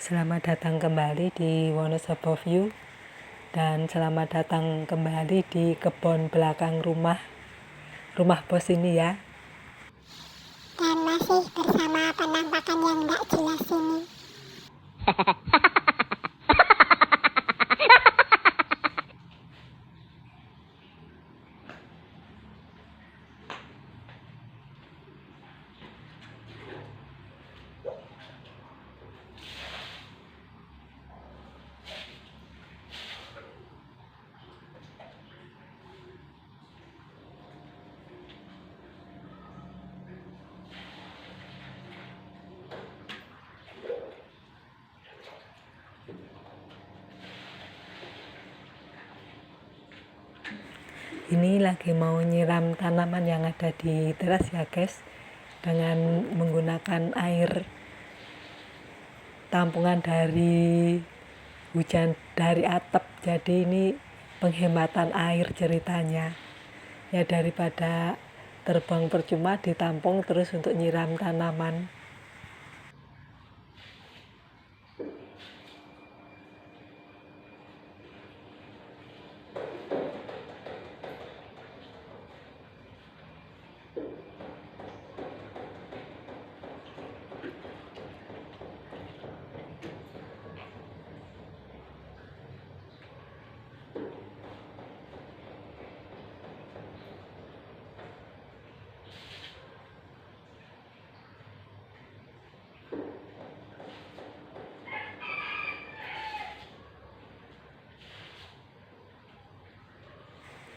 Selamat datang kembali di Wonosobo View dan selamat datang kembali di kebun belakang rumah bos ini ya. Dan masih bersama penampakan yang gak jelas ini. Ini lagi mau nyiram tanaman yang ada di teras ya guys, dengan menggunakan air tampungan dari hujan dari atap. Jadi ini penghematan air ceritanya ya, daripada terbang percuma ditampung terus untuk nyiram tanaman.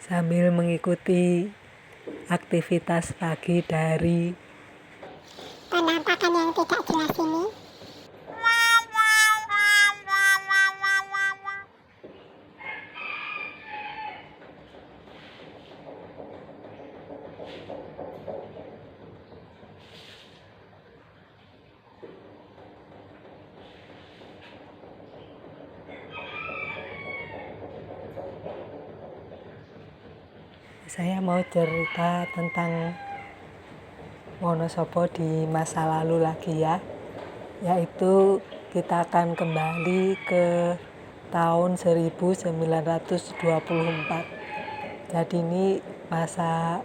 Sambil mengikuti aktivitas pagi dari Penampakan yang tidak jelas ini. saya mau cerita tentang Wonosobo di masa lalu lagi ya, yaitu kita akan kembali ke tahun 1924. Jadi ini masa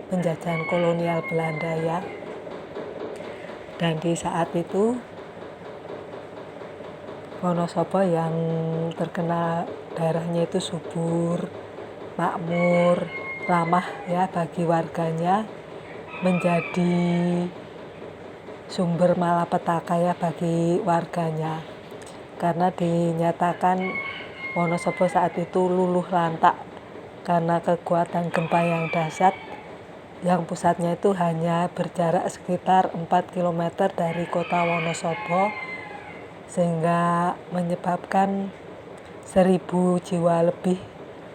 penjajahan kolonial Belanda ya. Dan di saat itu Wonosobo yang terkenal daerahnya itu subur, makmur, ramah ya bagi warganya, menjadi sumber malapetaka ya bagi warganya, karena dinyatakan Wonosobo saat itu luluh lantak karena kekuatan gempa yang dahsyat, yang pusatnya itu hanya berjarak sekitar 4 km dari kota Wonosobo, sehingga menyebabkan 1.000 jiwa lebih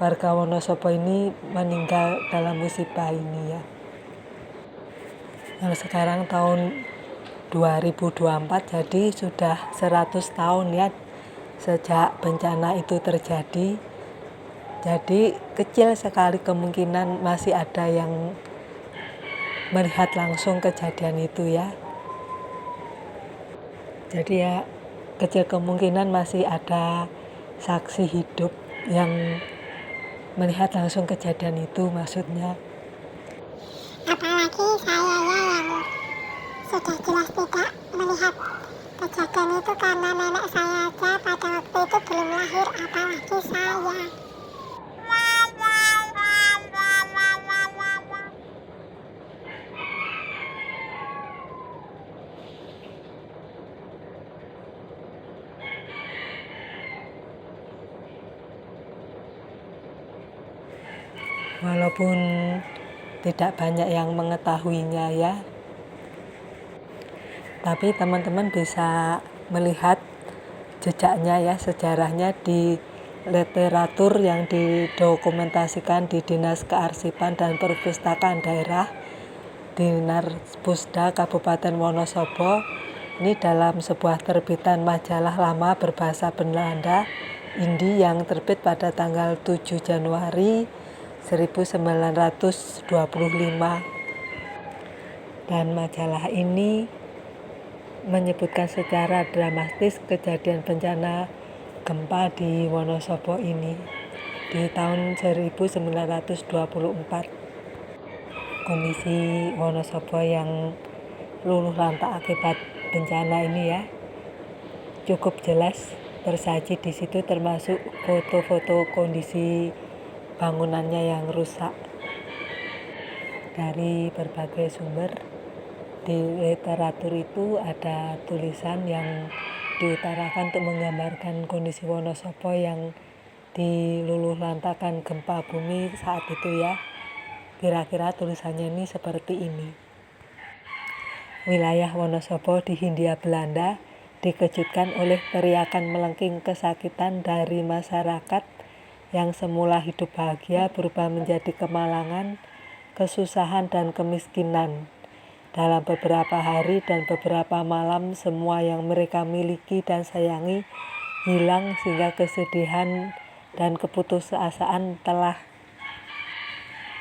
warga Wonosobo ini meninggal dalam musibah ini ya. Yang sekarang tahun 2024, jadi sudah 100 tahun ya sejak bencana itu terjadi. Jadi kecil sekali kemungkinan masih ada yang melihat langsung kejadian itu ya. Jadi ya kecil kemungkinan masih ada saksi hidup yang melihat langsung kejadian itu maksudnya. Apalagi saya yang sudah jelas tidak melihat kejadian itu karena nenek saya aja pada waktu itu belum lahir, apalagi saya. Walaupun tidak banyak yang mengetahuinya ya, tapi teman-teman bisa melihat jejaknya ya, sejarahnya di literatur yang didokumentasikan di Dinas Kearsipan dan Perpustakaan Daerah Dinas Pusda Kabupaten Wonosobo. Ini dalam sebuah terbitan majalah lama berbahasa Belanda, Indi, yang terbit pada tanggal 7 Januari 1925. Dan majalah ini menyebutkan secara dramatis kejadian bencana gempa di Wonosobo ini di tahun 1924. Kondisi Wonosobo yang luluh lantak akibat bencana ini ya cukup jelas tersaji di situ, termasuk foto-foto kondisi bangunannya yang rusak. Dari berbagai sumber di literatur itu ada tulisan yang diutarakan untuk menggambarkan kondisi Wonosobo yang diluluh lantakan gempa bumi saat itu ya. Kira-kira tulisannya ini seperti ini. Wilayah Wonosobo di Hindia Belanda dikejutkan oleh teriakan melengking kesakitan dari masyarakat yang semula hidup bahagia berubah menjadi kemalangan, kesusahan, dan kemiskinan. Dalam beberapa hari dan beberapa malam, semua yang mereka miliki dan sayangi hilang, sehingga kesedihan dan keputusasaan telah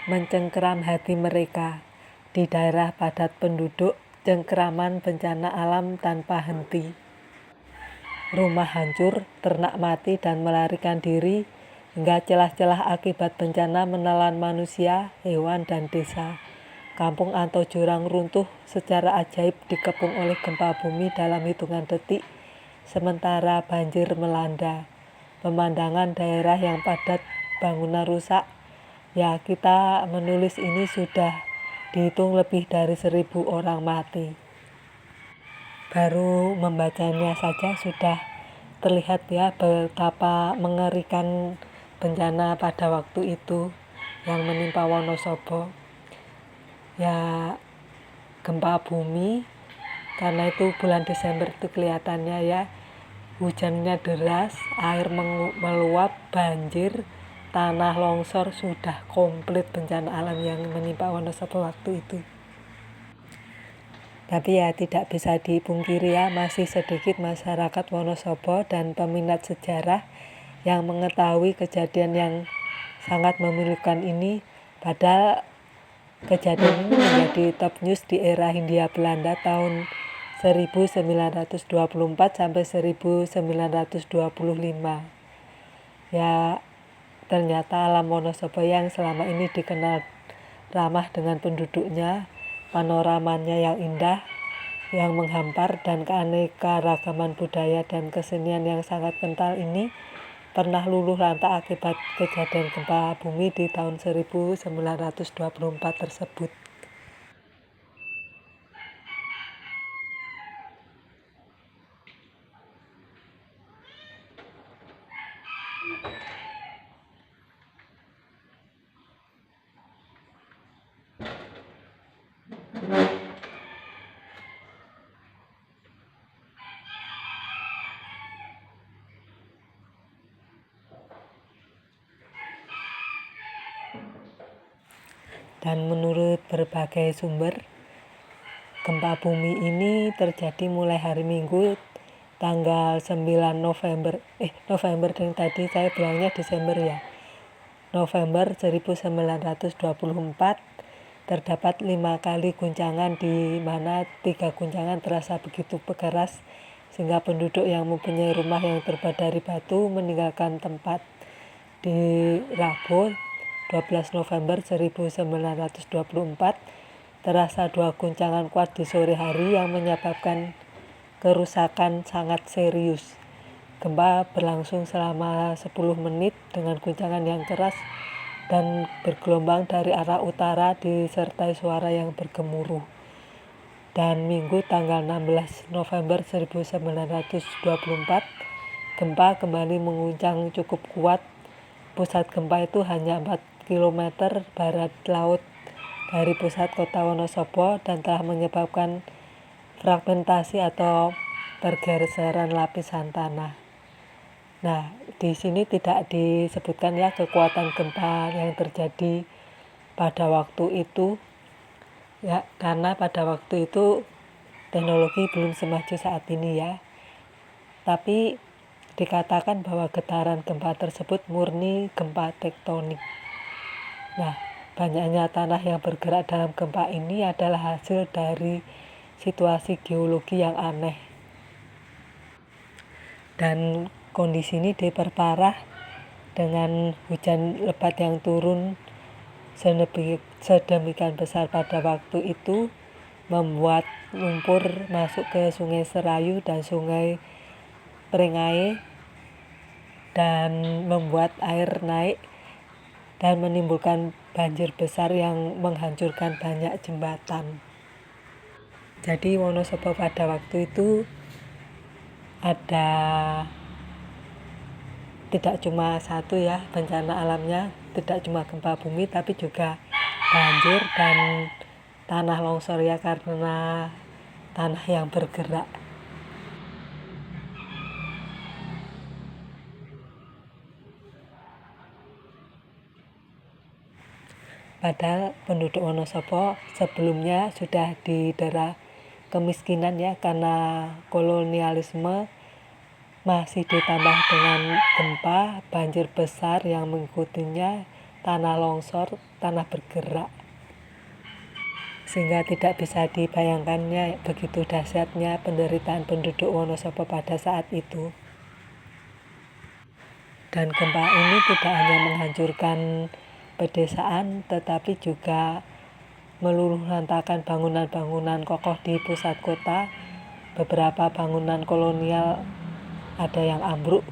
mencengkeram hati mereka. Di daerah padat penduduk, cengkeraman bencana alam tanpa henti. Rumah hancur, ternak mati dan melarikan diri, hingga celah-celah akibat bencana menelan manusia, hewan, dan desa. Kampung atau jurang runtuh secara ajaib dikepung oleh gempa bumi dalam hitungan detik, sementara banjir melanda. Pemandangan daerah yang padat, bangunan rusak, ya kita menulis ini sudah dihitung lebih dari 1.000 orang mati. Baru membacanya saja sudah terlihat ya betapa mengerikan bencana pada waktu itu yang menimpa Wonosobo. Ya gempa bumi, karena itu bulan Desember itu kelihatannya ya hujannya deras, air meluap, banjir, tanah longsor, sudah komplit bencana alam yang menimpa Wonosobo waktu itu. Tapi ya tidak bisa dipungkiri ya, masih sedikit masyarakat Wonosobo dan peminat sejarah yang mengetahui kejadian yang sangat memilukan ini. Padahal kejadian ini menjadi top news di era Hindia Belanda tahun 1924 sampai 1925. Ya ternyata alam Wonosobo yang selama ini dikenal ramah dengan penduduknya, panoramanya yang indah, yang menghampar, dan keanekaragaman budaya dan kesenian yang sangat kental ini pernah luluh lantak akibat kejadian gempa bumi di tahun 1924 tersebut. Dan menurut berbagai sumber, gempa bumi ini terjadi mulai hari Minggu tanggal 9 November yang tadi saya bilangnya Desember ya. November 1924 terdapat 5 kali guncangan, di mana 3 guncangan terasa begitu keras sehingga penduduk yang mempunyai rumah yang terbuat dari batu meninggalkan tempat. Di Rabu 12 November 1924 terasa 2 guncangan kuat di sore hari yang menyebabkan kerusakan sangat serius. Gempa berlangsung selama 10 menit dengan guncangan yang keras dan bergelombang dari arah utara disertai suara yang bergemuruh. Dan Minggu tanggal 16 November 1924 gempa kembali mengguncang cukup kuat. Pusat gempa itu hanya 4 km barat laut dari pusat kota Wonosobo dan telah menyebabkan fragmentasi atau pergeseran lapisan tanah. Nah, di sini tidak disebutkan ya kekuatan gempa yang terjadi pada waktu itu. Ya, karena pada waktu itu teknologi belum semaju saat ini ya. Tapi dikatakan bahwa getaran gempa tersebut murni gempa tektonik. Nah, banyaknya tanah yang bergerak dalam gempa ini adalah hasil dari situasi geologi yang aneh. Dan kondisi ini diperparah dengan hujan lebat yang turun sedemikian besar pada waktu itu, membuat lumpur masuk ke Sungai Serayu dan Sungai Peringai dan membuat air naik dan menimbulkan banjir besar yang menghancurkan banyak jembatan. Jadi Wonosobo pada waktu itu ada tidak cuma satu ya bencana alamnya, tidak cuma gempa bumi tapi juga banjir dan tanah longsor ya, karena tanah yang bergerak. Padahal penduduk Wonosobo sebelumnya sudah didera kemiskinan ya, karena kolonialisme, masih ditambah dengan gempa, banjir besar yang mengikutinya, tanah longsor, tanah bergerak. Sehingga tidak bisa dibayangkannya begitu dahsyatnya penderitaan penduduk Wonosobo pada saat itu. Dan gempa ini tidak hanya menghancurkan pedesaan, tetapi juga meluluhlantakkan bangunan-bangunan kokoh di pusat kota. Beberapa bangunan kolonial ada yang ambruk,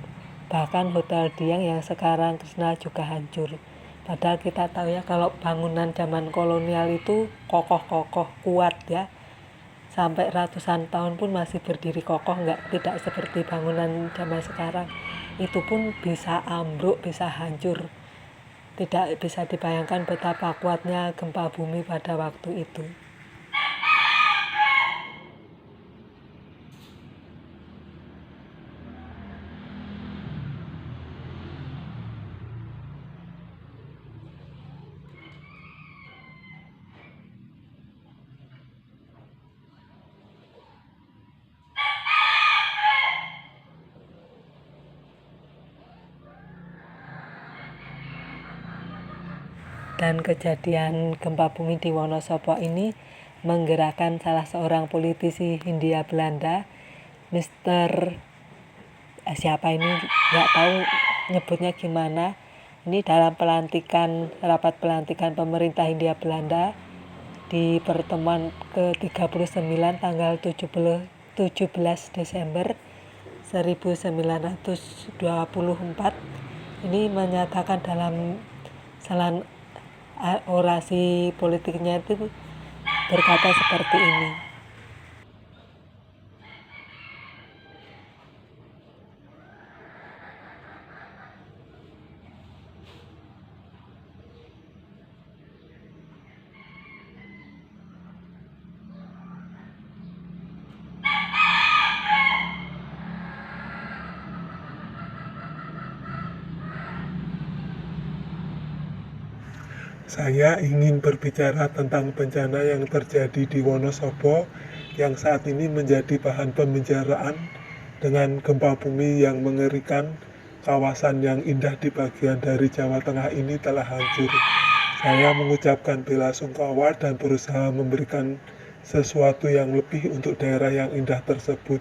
bahkan Hotel Dieng yang sekarang Krishna juga hancur. Padahal kita tahu ya kalau bangunan zaman kolonial itu kokoh-kokoh, kuat ya, sampai ratusan tahun pun masih berdiri kokoh, tidak seperti bangunan zaman sekarang. Itu pun bisa ambruk, bisa hancur. Tidak bisa dibayangkan betapa kuatnya gempa bumi pada waktu itu. Dan kejadian gempa bumi di Wonosobo ini menggerakkan salah seorang politisi Hindia Belanda, Mr. Siapa ini nggak tahu nyebutnya gimana. Ini dalam rapat pelantikan pemerintah Hindia Belanda di pertemuan ke-39 tanggal 17 Desember 1924, ini menyatakan dalam orasi politiknya itu berkata seperti ini. Saya ingin berbicara tentang bencana yang terjadi di Wonosobo yang saat ini menjadi bahan pembicaraan dengan gempa bumi yang mengerikan. Kawasan yang indah di bagian dari Jawa Tengah ini telah hancur. Saya mengucapkan bela sungkawa dan berusaha memberikan sesuatu yang lebih untuk daerah yang indah tersebut.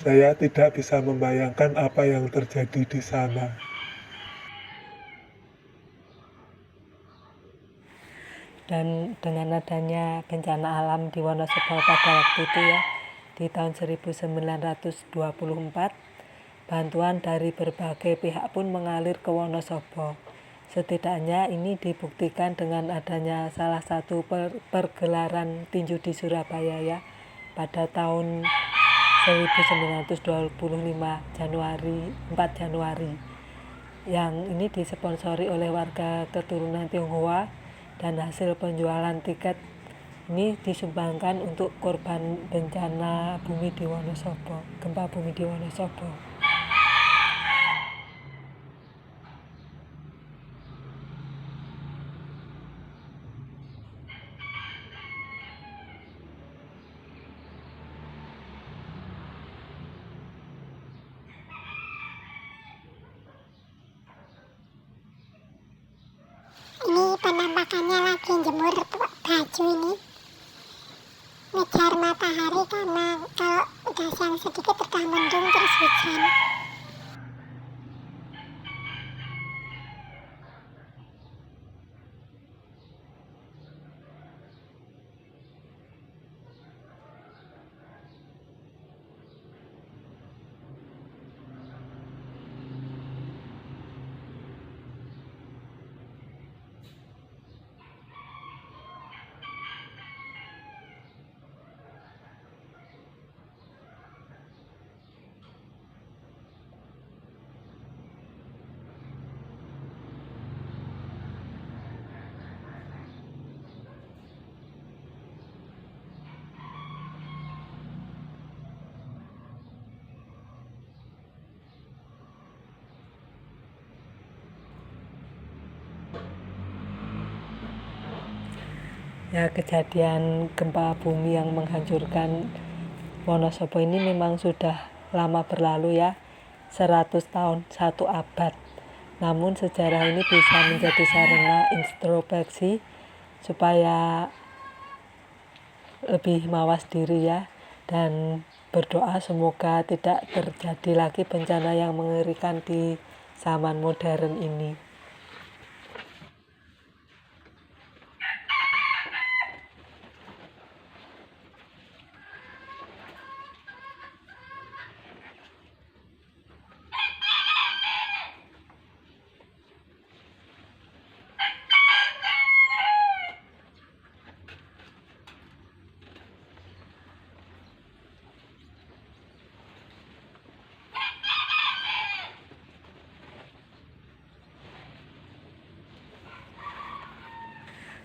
Saya tidak bisa membayangkan apa yang terjadi di sana. Dan dengan adanya bencana alam di Wonosobo pada waktu itu ya, di tahun 1924, bantuan dari berbagai pihak pun mengalir ke Wonosobo. Setidaknya ini dibuktikan dengan adanya salah satu pergelaran tinju di Surabaya ya, pada tahun 1925 4 Januari. Yang ini disponsori oleh warga keturunan Tionghoa, dan hasil penjualan tiket ini disumbangkan untuk korban bencana bumi di Wonosobo, gempa bumi di Wonosobo. Ini penampakannya lagi jemur baju ini. ngejar matahari karena kalau udah siang sedikit udah mendung terus hujan. Ya, kejadian gempa bumi yang menghancurkan Wonosobo ini memang sudah lama berlalu ya, 100 tahun, 1 abad. Namun sejarah ini bisa menjadi sarana introspeksi supaya lebih mawas diri ya, dan berdoa semoga tidak terjadi lagi bencana yang mengerikan di zaman modern ini.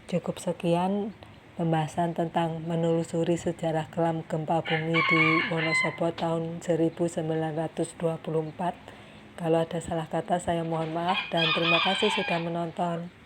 Cukup sekian pembahasan tentang menelusuri sejarah kelam gempa bumi di Wonosobo tahun 1924. Kalau ada salah kata saya mohon maaf dan terima kasih sudah menonton.